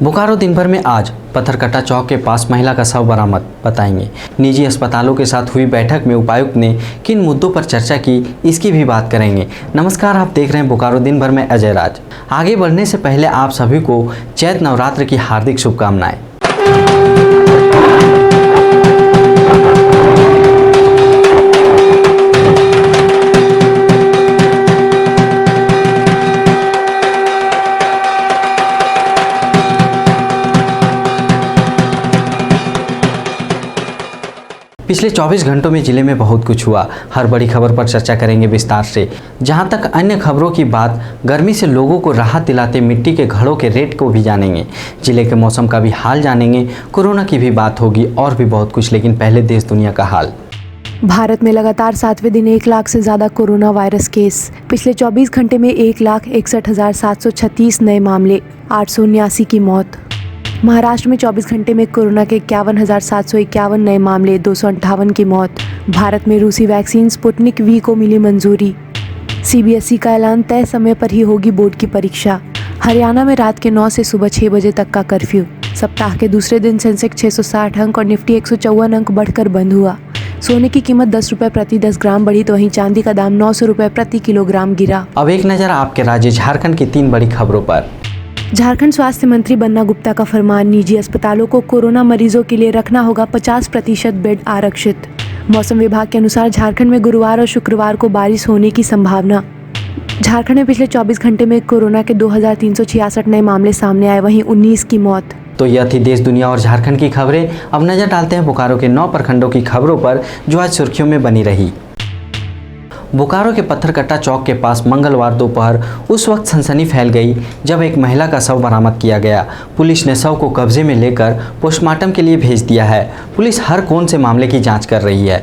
बोकारो दिन भर में आज पत्थरकट्टा चौक के पास महिला का शव बरामद, बताएंगे। निजी अस्पतालों के साथ हुई बैठक में उपायुक्त ने किन मुद्दों पर चर्चा की, इसकी भी बात करेंगे। नमस्कार, आप देख रहे हैं बोकारो दिन भर में अजय राज। आगे बढ़ने से पहले आप सभी को चैत्र नवरात्र की हार्दिक शुभकामनाएं। पिछले 24 घंटों में जिले में बहुत कुछ हुआ। हर बड़ी खबर पर चर्चा करेंगे विस्तार से। जहां तक अन्य खबरों की बात, गर्मी से लोगों को राहत दिलाते मिट्टी के घड़ों के रेट को भी जानेंगे। जिले के मौसम का भी हाल जानेंगे। कोरोना की भी बात होगी और भी बहुत कुछ, लेकिन पहले देश दुनिया का हाल। भारत में लगातार 7वें दिन 1 लाख से ज़्यादा कोरोना वायरस केस। पिछले 24 घंटे में 1,61,736 नए मामले, 879 की मौत। महाराष्ट्र में 24 घंटे में कोरोना के 51,751 नए मामले, 258 की मौत। भारत में रूसी वैक्सीन स्पुतनिक वी को मिली मंजूरी। सीबीएसई का ऐलान, तय समय पर ही होगी बोर्ड की परीक्षा। हरियाणा में रात के 9 से सुबह 6 बजे तक का कर्फ्यू। सप्ताह के दूसरे दिन सेंसेक्स 660 अंक और निफ्टी 154 अंक बढ़कर बंद हुआ। सोने की कीमत 10 रुपये प्रति 10 ग्राम बढ़ी, तो वहीं चांदी का दाम 900 रुपये प्रति किलोग्राम गिरा। अब एक नज़र आपके राज्य झारखंड की 3 बड़ी खबरों पर। झारखंड स्वास्थ्य मंत्री बन्ना गुप्ता का फरमान, निजी अस्पतालों को कोरोना मरीजों के लिए रखना होगा 50% बेड आरक्षित। मौसम विभाग के अनुसार झारखंड में गुरुवार और शुक्रवार को बारिश होने की संभावना। झारखंड में पिछले 24 घंटे में कोरोना के 2,366 नए मामले सामने आए, वहीं 19 की मौत। तो यह थी देश दुनिया और झारखंड की खबरें। अब नजर डालते हैं बोकारो के 9 प्रखंडों की खबरों पर, जो आज सुर्खियों में बनी रही। बोकारो के पत्थरकट्टा चौक के पास मंगलवार दोपहर उस वक्त सनसनी फैल गई जब एक महिला का शव बरामद किया गया। पुलिस ने शव को कब्जे में लेकर पोस्टमार्टम के लिए भेज दिया है। पुलिस हर कोण से मामले की जांच कर रही है।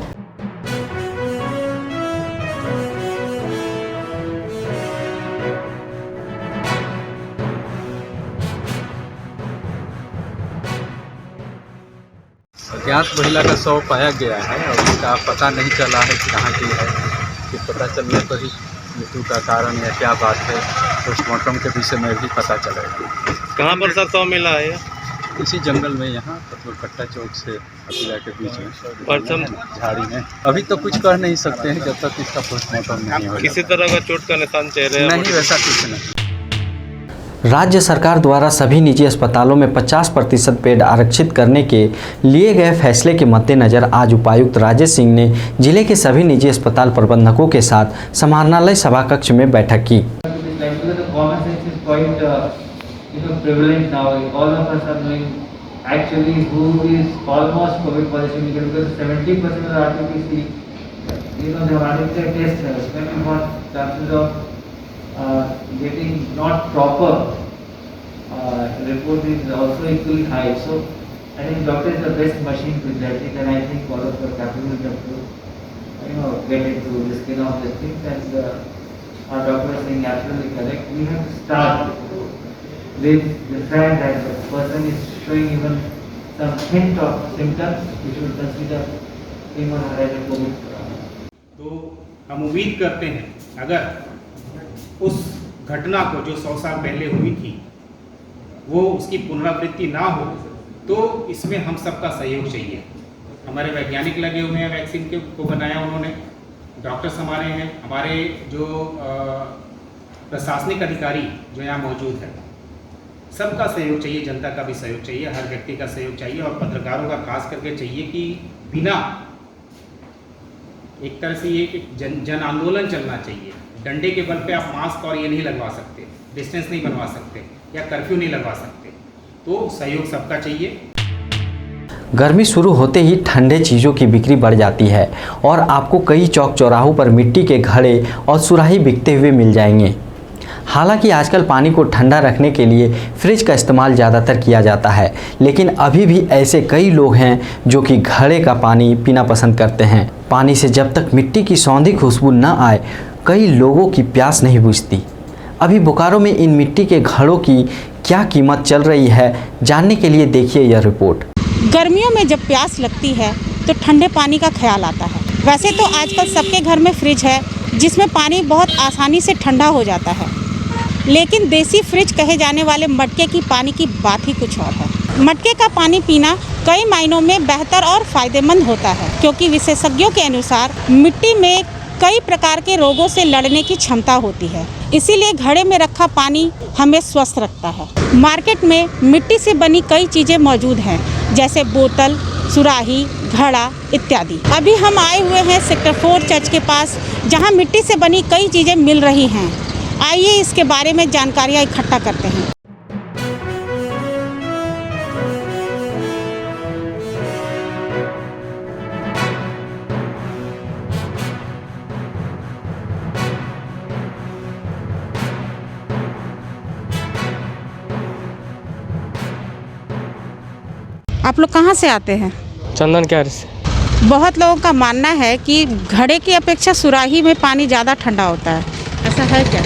अज्ञात महिला का शव पाया गया है और उसका पता नहीं चला है कि कहाँ की है। फिर पता चलने पर ही मृत्यु का कारण या क्या बात है, पोस्टमार्टम के विषय में भी पता चलेगा। कहाँ पर सर शव मिला है? इसी जंगल में, यहाँ पत्थरकट्टा चौक से हटिया के बीच में, परसम झाड़ी में। अभी तो कुछ कह नहीं सकते हैं जब तक इसका पोस्टमार्टम नहीं हो। किसी तरह का चोट का निशान चेहरे नहीं, वैसा कुछ नहीं। राज्य सरकार द्वारा सभी निजी अस्पतालों में 50% बेड आरक्षित करने के लिए गए फैसले के मद्देनजर आज उपायुक्त राजेश सिंह ने जिले के सभी निजी अस्पताल प्रबंधकों के साथ समाहरणालय सभा कक्ष में बैठक की। Getting not proper report is also equally high. So I think doctor is the best machine to judge it, and I think all of us capable to get into the skin of the things. And our doctor is saying absolutely correct. We have to start with the fact that the person is showing even some hint of symptoms, we should consider him or her as a COVID. तो हम उम्मीद करते हैं अगर उस घटना को जो 100 साल पहले हुई थी वो उसकी पुनरावृत्ति ना हो, तो इसमें हम सबका सहयोग चाहिए। हमारे वैज्ञानिक लगे हुए हैं, वैक्सीन को बनाया उन्होंने, डॉक्टर्स हमारे हैं, हमारे जो प्रशासनिक अधिकारी जो यहाँ मौजूद है, सबका सहयोग चाहिए, जनता का भी सहयोग चाहिए, हर व्यक्ति का सहयोग चाहिए और पत्रकारों का खास करके चाहिए कि बिना एक तरह से ये जन आंदोलन चलना चाहिए। डंडे के बल पे आप मास्क और ये नहीं लगवा सकते, डिस्टेंस नहीं बनवा सकते या कर्फ्यू नहीं लगवा सकते, तो सहयोग सबका चाहिए। गर्मी शुरू होते ही ठंडे चीज़ों की बिक्री बढ़ जाती है और आपको कई चौक चौराहों पर मिट्टी के घड़े और सुराही बिकते हुए मिल जाएंगे। हालांकि आजकल पानी को ठंडा रखने के लिए फ्रिज का इस्तेमाल ज़्यादातर किया जाता है, लेकिन अभी भी ऐसे कई लोग हैं जो कि घड़े का पानी पीना पसंद करते हैं। पानी से जब तक मिट्टी की सौंधी खुशबू न आए, कई लोगों की प्यास नहीं बुझती। अभी बोकारो में इन मिट्टी के घड़ों की क्या कीमत चल रही है, जानने के लिए देखिए यह रिपोर्ट। गर्मियों में जब प्यास लगती है तो ठंडे पानी का ख्याल आता है। वैसे तो आजकल सबके घर में फ्रिज है जिसमें पानी बहुत आसानी से ठंडा हो जाता है, लेकिन देसी फ्रिज कहे जाने वाले मटके की पानी की बात ही कुछ और है। मटके का पानी पीना कई मायनों में बेहतर और फायदेमंद होता है, क्योंकि विशेषज्ञों के अनुसार मिट्टी में कई प्रकार के रोगों से लड़ने की क्षमता होती है। इसीलिए घड़े में रखा पानी हमें स्वस्थ रखता है। मार्केट में मिट्टी से बनी कई चीज़ें मौजूद हैं, जैसे बोतल, सुराही, घड़ा इत्यादि। अभी हम आए हुए हैं सेक्टर 4 चर्च के पास, जहां मिट्टी से बनी कई चीज़ें मिल रही हैं। आइए इसके बारे में जानकारियाँ इकट्ठा करते हैं। आप लोग कहाँ से आते हैं? चंदन क्यारी से। बहुत लोगों का मानना है कि घड़े की अपेक्षा सुराही में पानी ज़्यादा ठंडा होता है, ऐसा है क्या?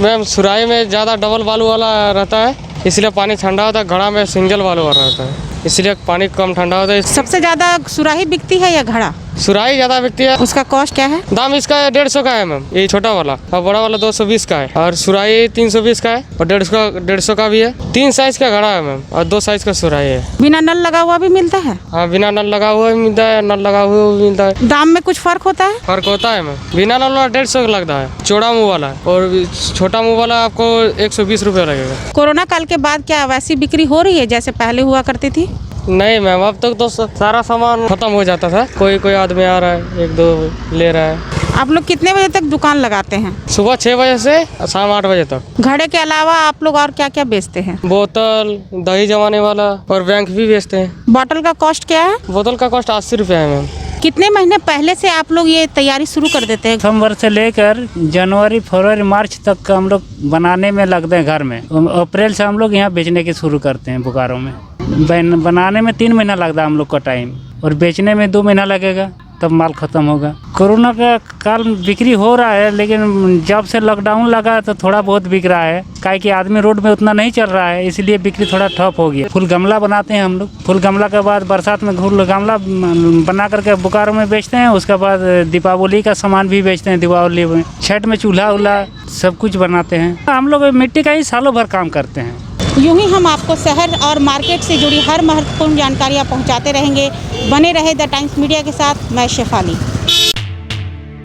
मैम सुराही में ज़्यादा डबल बालू वाला रहता है, इसलिए पानी ठंडा होता है। घड़ा में सिंगल बालू वाला रहता है, इसलिए पानी कम ठंडा होता है। सबसे ज़्यादा सुराही बिकती है या घड़ा? सुराही ज़्यादा बिकती है। उसका कॉस्ट क्या है? दाम इसका 150 का है मैम, ये छोटा वाला, और बड़ा वाला 220 का है, और सुराही 320 का है, और 150 का भी है। 3 साइज का घड़ा है मैम, और 2 साइज का सुराही है। बिना नल लगा हुआ भी मिलता है? हाँ, बिना नल लगा हुआ भी मिलता है, नल लगा हुआ भी मिलता है। दाम में कुछ फर्क होता है? फर्क होता है मैम। बिना नल वाला 150 का लगता है, चौड़ा मुँह वाला, और छोटा मुँह वाला आपको 120 रुपये लगेगा। कोरोना काल के बाद क्या वैसी बिक्री हो रही है जैसे पहले हुआ करती थी? नहीं मैम, अब तक तो सारा सामान खत्म हो जाता था। कोई आदमी आ रहा है, 1-2 ले रहा है। आप लोग कितने बजे तक दुकान लगाते हैं? सुबह 6 बजे से शाम 8 बजे तक। घड़े के अलावा आप लोग और क्या क्या बेचते हैं? बोतल, दही जमाने वाला और बैंक भी बेचते हैं। बॉटल का कॉस्ट क्या है? बोतल का कॉस्ट 80 रुपये है मैम। कितने महीने पहले से आप लोग ये तैयारी शुरू कर देते हैं? दिसंबर से लेकर जनवरी, फरवरी, मार्च तक का हम लोग बनाने में लगते हैं घर में। अप्रैल से हम लोग यहाँ बेचने की शुरू करते हैं बोकारो में। बनाने में 3 महीना लगता है हम लोग का टाइम, और बेचने में 2 महीना लगेगा, तब माल खत्म होगा। कोरोना का काल बिक्री हो रहा है, लेकिन जब से लॉकडाउन लगा तो थोड़ा बहुत बिक रहा है, काहे कि आदमी रोड में उतना नहीं चल रहा है, इसलिए बिक्री थोड़ा ठप हो गया। फूल गमला बनाते हैं हम लोग। फूल गमला के बाद बरसात में फूल गमला बना करके बोकारो में बेचते हैं। उसके बाद दीपावली का सामान भी बेचते हैं। दीपावली में, छठ में चूल्हा उल्हा सब कुछ बनाते हैं। हम लोग मिट्टी का ही सालों भर काम करते हैं। यूं ही हम आपको शहर और मार्केट से जुड़ी हर महत्वपूर्ण जानकारियां पहुंचाते रहेंगे। बने रहे द टाइम्स मीडिया के साथ। मैं शेफाली।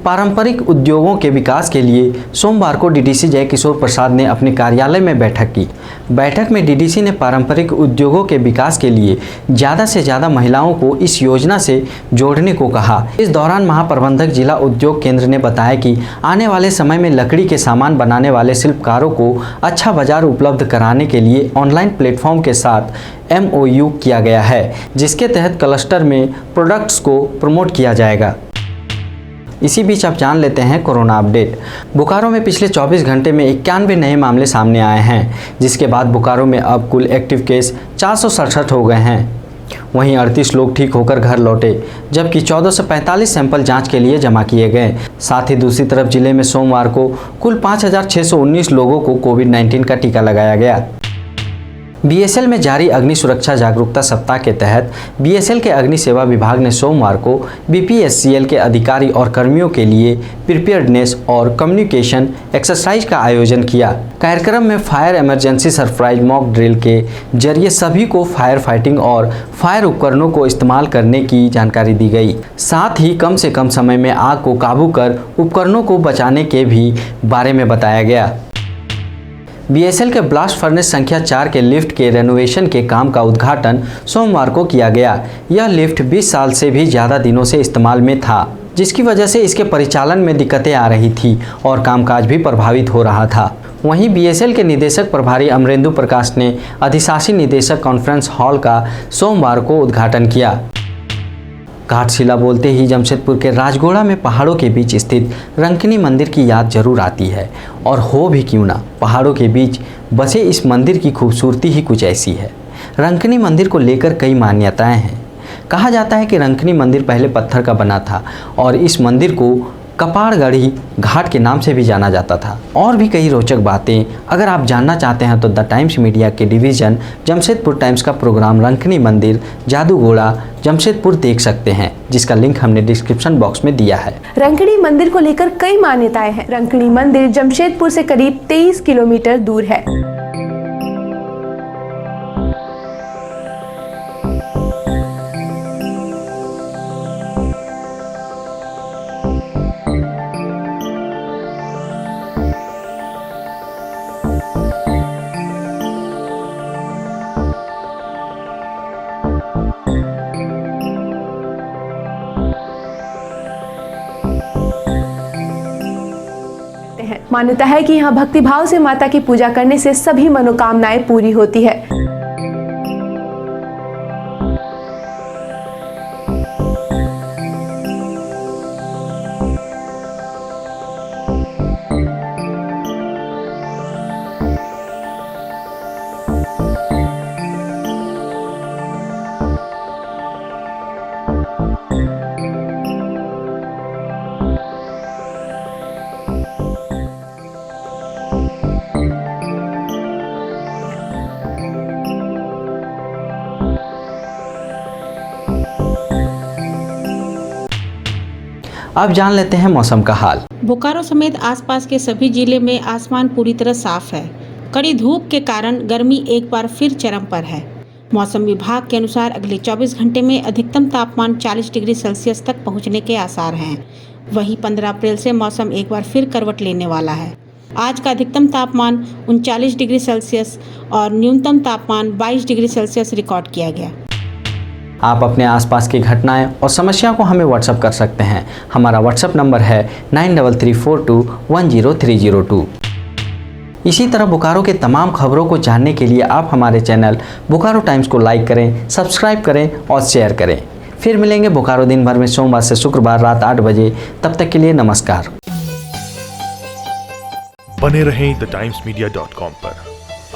पारंपरिक उद्योगों के विकास के लिए सोमवार को डीडीसी जय किशोर प्रसाद ने अपने कार्यालय में बैठक की। बैठक में डीडीसी ने पारंपरिक उद्योगों के विकास के लिए ज़्यादा से ज़्यादा महिलाओं को इस योजना से जोड़ने को कहा। इस दौरान महाप्रबंधक जिला उद्योग केंद्र ने बताया कि आने वाले समय में लकड़ी के सामान बनाने वाले शिल्पकारों को अच्छा बाजार उपलब्ध कराने के लिए ऑनलाइन प्लेटफॉर्म के साथ MOU किया गया है, जिसके तहत क्लस्टर में प्रोडक्ट्स को प्रमोट किया जाएगा। इसी बीच आप जान लेते हैं कोरोना अपडेट। बोकारो में पिछले 24 घंटे में 91 नए मामले सामने आए हैं, जिसके बाद बोकारो में अब कुल एक्टिव केस 467 हो गए हैं। वहीं 38 लोग ठीक होकर घर लौटे, जबकि 1445 सैंपल जांच के लिए जमा किए गए। साथ ही दूसरी तरफ जिले में सोमवार को कुल 5619 लोगों को कोविड-19 का टीका लगाया गया। BSL में जारी अग्नि सुरक्षा जागरूकता सप्ताह के तहत BSL के अग्नि सेवा विभाग ने सोमवार को BPSCL के अधिकारी और कर्मियों के लिए प्रिपेयर्डनेस और कम्युनिकेशन एक्सरसाइज का आयोजन किया। कार्यक्रम में fire emergency surprise mock drill के जरिए सभी को फायर फाइटिंग और फायर उपकरणों को इस्तेमाल करने की जानकारी दी गई। साथ ही कम से कम समय में आग को काबू कर उपकरणों को बचाने के भी बारे में बताया गया। BSL के ब्लास्ट फर्नेस संख्या 4 के लिफ्ट के रेनोवेशन के काम का उद्घाटन सोमवार को किया गया। यह लिफ्ट 20 साल से भी ज़्यादा दिनों से इस्तेमाल में था, जिसकी वजह से इसके परिचालन में दिक्कतें आ रही थी और कामकाज भी प्रभावित हो रहा था। वहीं BSL के निदेशक प्रभारी अमरेंदु प्रकाश ने अधिशासी निदेशक कॉन्फ्रेंस हॉल का सोमवार को उद्घाटन किया। घाटशिला बोलते ही जमशेदपुर के राजगोड़ा में पहाड़ों के बीच स्थित रंकनी मंदिर की याद जरूर आती है, और हो भी क्यों ना, पहाड़ों के बीच बसे इस मंदिर की खूबसूरती ही कुछ ऐसी है। रंकनी मंदिर को लेकर कई मान्यताएं हैं। कहा जाता है कि रंकनी मंदिर पहले पत्थर का बना था और इस मंदिर को कपाड़गढ़ी घाट के नाम से भी जाना जाता था। और भी कई रोचक बातें अगर आप जानना चाहते हैं तो द टाइम्स मीडिया के डिवीज़न जमशेदपुर टाइम्स का प्रोग्राम रंकनी मंदिर जादूगोड़ा जमशेदपुर देख सकते हैं, जिसका लिंक हमने डिस्क्रिप्शन बॉक्स में दिया है। रंकनी मंदिर को लेकर कई मान्यताएं हैं। रंकनी मंदिर जमशेदपुर से करीब 23 किलोमीटर दूर है। मान्यता है कि यहाँ भक्ति भाव से माता की पूजा करने से सभी मनोकामनाएं पूरी होती है। अब जान लेते हैं मौसम का हाल। बोकारो समेत आसपास के सभी जिले में आसमान पूरी तरह साफ है। कड़ी धूप के कारण गर्मी एक बार फिर चरम पर है। मौसम विभाग के अनुसार अगले 24 घंटे में अधिकतम तापमान 40 डिग्री सेल्सियस तक पहुंचने के आसार हैं। वहीं 15 अप्रैल से मौसम एक बार फिर करवट लेने वाला है। आज का अधिकतम तापमान 39 डिग्री सेल्सियस और न्यूनतम तापमान 22 डिग्री सेल्सियस रिकॉर्ड किया गया। आप अपने आसपास की घटनाएं और समस्याओं को हमें व्हाट्सएप कर सकते हैं। हमारा व्हाट्सएप नंबर है 9334210302। इसी तरह बोकारो के तमाम खबरों को जानने के लिए आप हमारे चैनल बोकारो टाइम्स को लाइक करें, सब्सक्राइब करें और शेयर करें। फिर मिलेंगे बोकारो दिन भर में सोमवार से शुक्रवार रात 8 बजे। तब तक के लिए नमस्कार। बने रहें thetimes.media.com पर।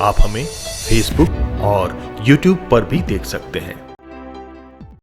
आप हमें फेसबुक और यूट्यूब पर भी देख सकते हैं।